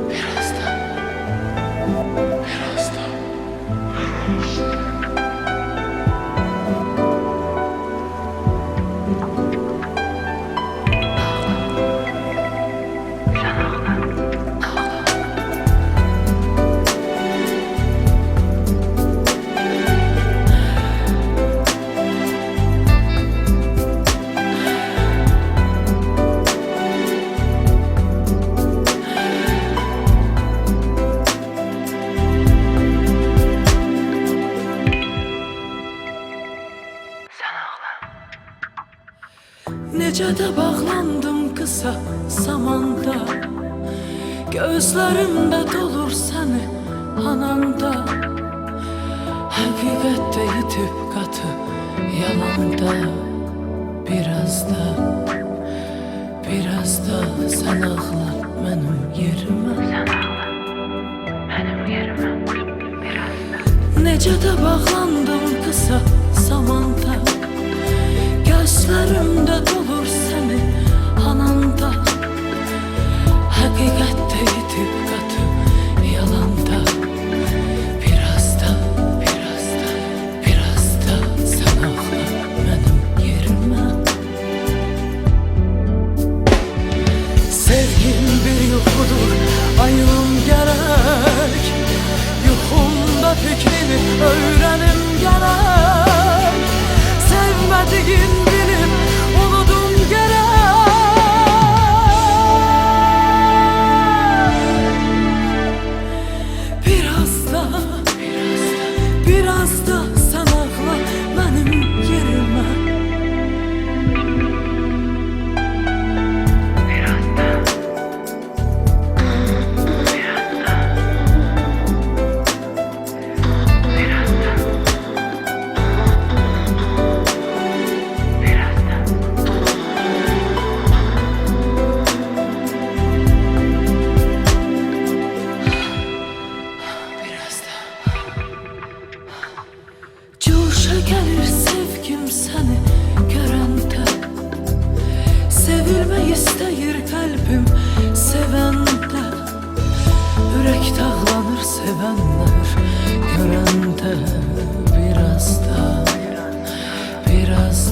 Biraz da, biraz da. Necə də bağlandım qısa zamanda, gözlərimdə dolur səni ananda. Həqiqətdə itib qatı yalanda, biraz da sən ağla mənim yerimə. Necə də bağlandım qısa zamanda, gözlərimdə dolur səni ananda. Həqiqətdə itib qatı yalanda, biraz da sən ağla mənim yerimə. Sevgim bir yuxudur, ayılım gərək, yuxumda fikrini öyrənim gərək. Sevmədiyin bilib unudum gərək. Biraz da sən ağla mənim yerimə. Cuşa gəlir sevgim səni görəndə, sevilmək istəyir qəlbim sevəndə. Ürək dağlanır sevənlər görəndə, biraz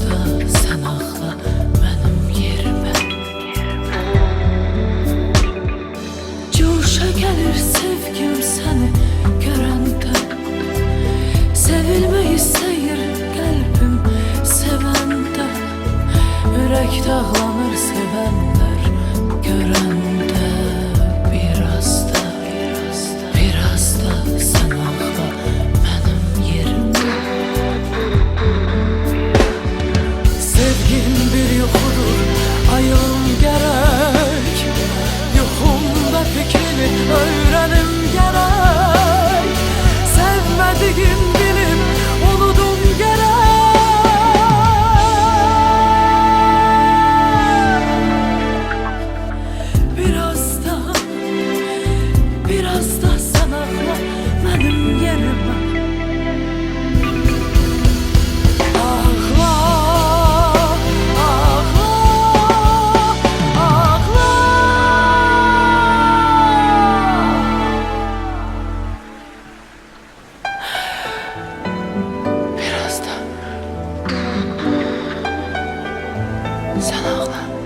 da sən ağla mənim yerimə. Cuşa gəlir sevgim səni görəndə, sevilmək istəyir qəlbim sevəndə. Ürək dağlanır sevənlər görəndə, biraz da sən ağla mənim yerimə. Sevgin bir yuxudur, ayılım gərək, yuxumda fikrini öyrənim gərək. Sevmədiyin bilib unudum gərək. Biraz da sən ağla mənim yerimə. Ağla, ağla, ağla. Biraz da sen ağla.